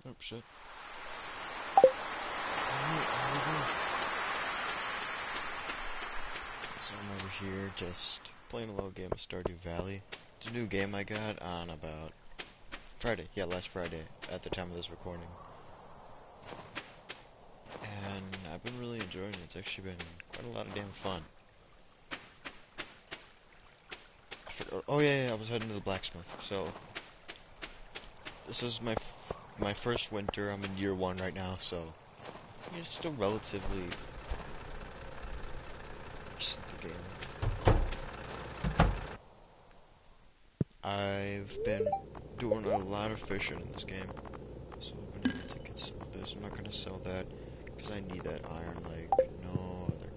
Oh shit. Alright, so I'm over here just playing a little game of Stardew Valley. It's a new game I got on about Friday. Yeah, last Friday at the time of this recording. And I've been really enjoying it. It's actually been quite a lot of damn fun. Oh yeah, I was heading to the blacksmith. So this is my first winter. I'm in year 1 right now, so it's still relatively just the game. I've been doing a lot of fishing in this game, so I've been able to get some of this. I'm not gonna sell that because I need that iron like no other.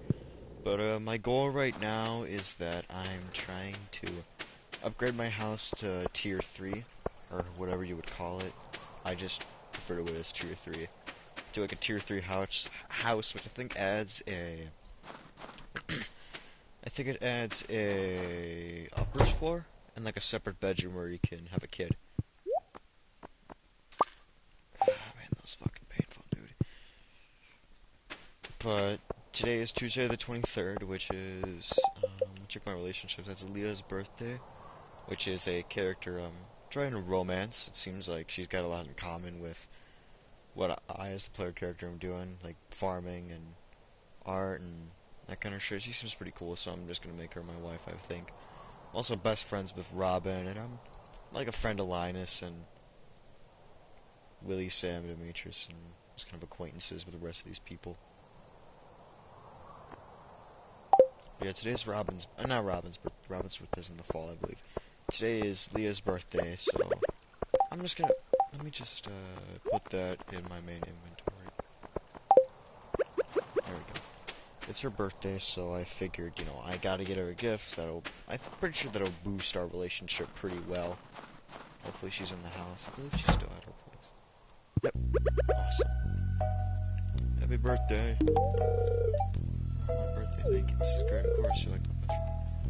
But my goal right now is that I'm trying to upgrade my house to tier 3, or whatever you would call it. I just refer to it as tier 3. To like a tier 3 house, which I think adds a I think it adds a uppers floor and like a separate bedroom where you can have a kid. Ah, man, that was fucking painful, dude. But today is Tuesday the 23rd, which is check my relationships. That's Leah's birthday, which is a character trying to romance. It seems like she's got a lot in common with what I as the player character am doing, like farming and art and that kind of shit. She seems pretty cool, so I'm just gonna make her my wife, I think. I'm also best friends with Robin, and I'm like a friend of Linus and Willie, Sam, Demetrius, and just kind of acquaintances with the rest of these people. Yeah, today's not Robin's, but Robin's birthday is in the fall, I believe. Today is Leah's birthday, so I'm just gonna, let me just put that in my main inventory. There we go. It's her birthday, so I figured, you know, I gotta get her a gift I'm pretty sure that'll boost our relationship pretty well. Hopefully she's in the house. I believe she's still at her place. Yep. Awesome. Happy birthday. Happy birthday, thank you. This is great, of course, you like my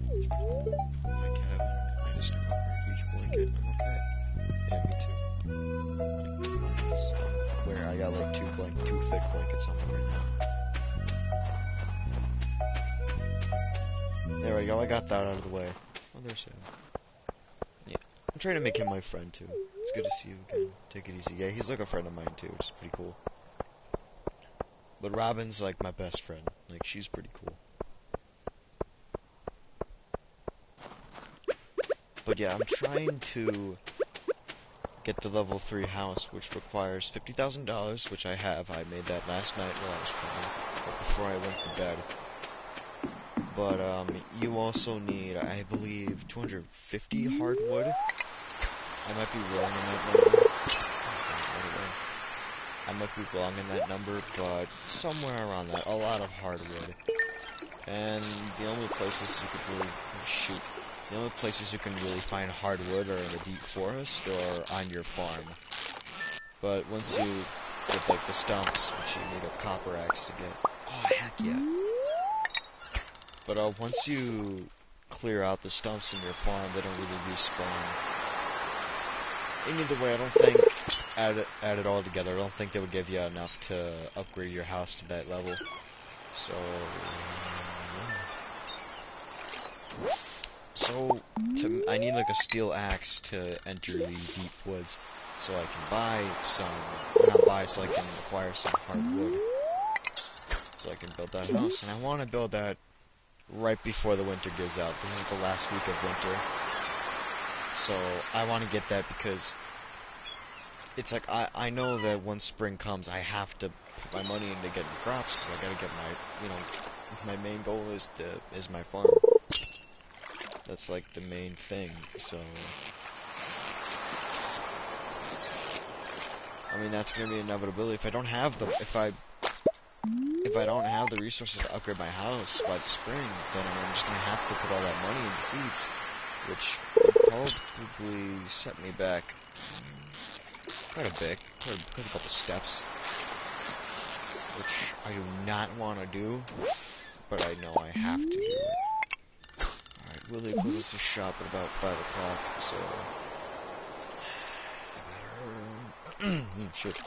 bedroom. My cabin. I just took off my huge blanket. I'm okay. Yeah, me too. Blankets. Where I got like two thick blankets on me right now. There we go, I got that out of the way. Oh, there's Sam. Yeah. I'm trying to make him my friend, too. It's good to see you again. Take it easy. Yeah, he's like a friend of mine, too, which is pretty cool. But Robin's like my best friend. Like, she's pretty cool. But yeah, I'm trying to get the level 3 house, which requires $50,000, which I have. I made that last night while I was playing, but before I went to bed. But, you also need, I believe, 250 hardwood. I might be wrong in that number. I might be wrong in that number, but somewhere around that. A lot of hardwood. And the only places you could really the only places you can really find hardwood are in the deep forest or on your farm. But once you get like the stumps, which you need a copper axe to get. Oh heck yeah! But once you clear out the stumps in your farm, they don't really respawn. And either way, I don't think, add it all together, I don't think they would give you enough to upgrade your house to that level. So, yeah. So, I need like a steel axe to enter the deep woods, so I can so I can acquire some hardwood, so I can build that house. And I want to build that right before the winter gives out. This is the last week of winter. So, I want to get that because it's like, I know that once spring comes, I have to put my money into getting crops, because I gotta get my main goal is my farm. That's like the main thing, so, I mean, that's gonna be an inevitability. If I don't have the resources to upgrade my house by the spring, then I'm just gonna have to put all that money into seeds, which will probably set me back quite a bit, quite a couple steps, which I do not want to do, but I know I have to do it. Alright, Willie closes his shop at about 5 o'clock, so I better Shit.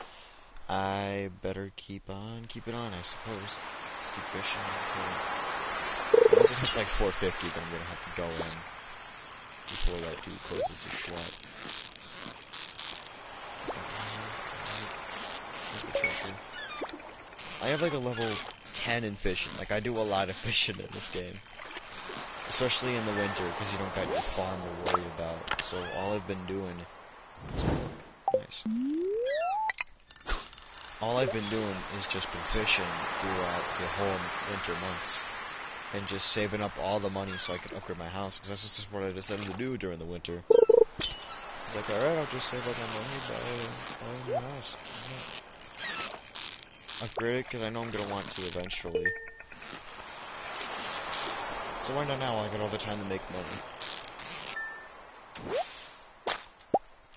I better keep it on, I suppose. Let's keep fishing until... Once it hits like 450, then I'm gonna have to go in before that dude closes his shop. I have like a level 10 in fishing. Like, I do a lot of fishing in this game. Especially in the winter, because you don't got your farm to worry about. So all I've been doing is... Nice. All I've been doing is just been fishing throughout the whole winter months. And just saving up all the money so I can upgrade my house. Because that's just what I decided to do during the winter. I was like, alright, I'll just save up my money, buy a new house. Upgrade it, because I know I'm going to want to eventually. So why not now while I got all the time to make money?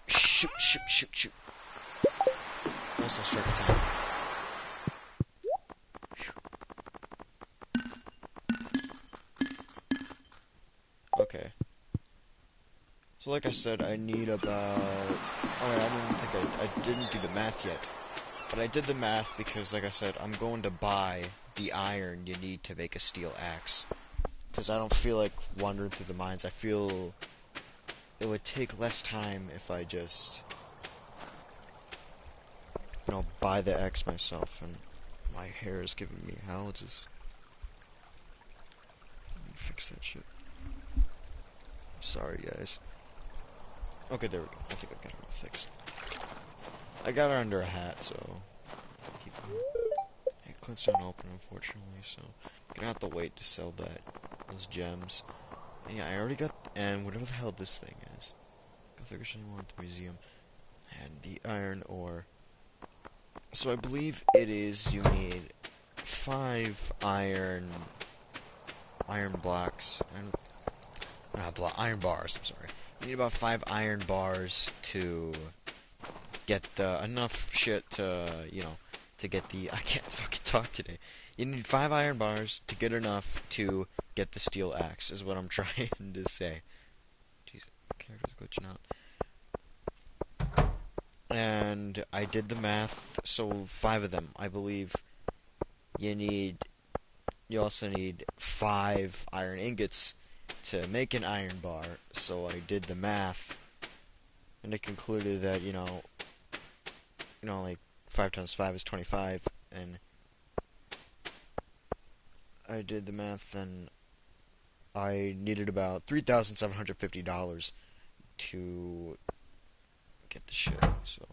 Shoot, shoot, shoot, shoot. Also strike attack. Okay. So like I said, I need about... Alright, I didn't do the math yet. But I did the math because, like I said, I'm going to buy the iron you need to make a steel axe. Because I don't feel like wandering through the mines. I feel it would take less time if I just, you know, buy the axe myself. And my hair is giving me allergies. Let me fix that shit. I'm sorry, guys. Okay, there we go. I think I got it all fixed. I got her under a hat, so keep going. It clicks don't open, unfortunately, so I'm gonna have to wait to sell those gems. And yeah, I already got, and whatever the hell this thing is. Go figure something more at the museum. And the iron ore. So I believe it is, you need 5 iron blocks, and iron bars, I'm sorry. You need about 5 iron bars to get enough shit to, you know, to get the, I can't fucking talk today. You need 5 iron bars to get enough to get the steel axe, is what I'm trying to say. Jeez, my character's glitching out. And I did the math, so 5 of them, I believe. You also need 5 iron ingots to make an iron bar, so I did the math, and it concluded that, like 5 times 5 is 25, and I did the math, and I needed about $3,750 to get the shit, so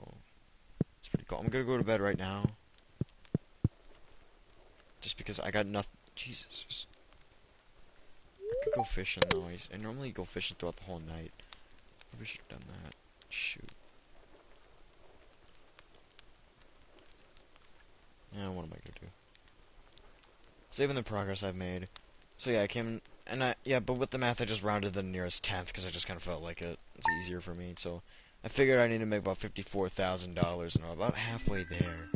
it's pretty cool. I'm gonna go to bed right now, just because I got nothing. Jesus. I could go fishing, though. I normally go fishing throughout the whole night. Probably should have done that. Shoot. Yeah, what am I gonna do? Saving the progress I've made. So yeah, I came, and but with the math I just rounded the nearest tenth, because I just kind of felt like it's easier for me, so I figured I need to make about $54,000, and I'm about halfway there,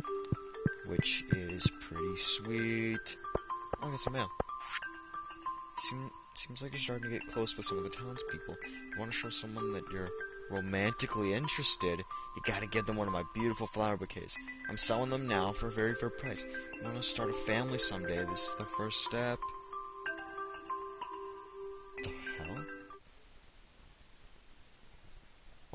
which is pretty sweet. Oh, I got some mail. Seems like you're starting to get close with some of the townspeople. If you want to show someone that you're romantically interested, you gotta give them one of my beautiful flower bouquets. I'm selling them now for a very fair price. You want to start a family someday, this is the first step.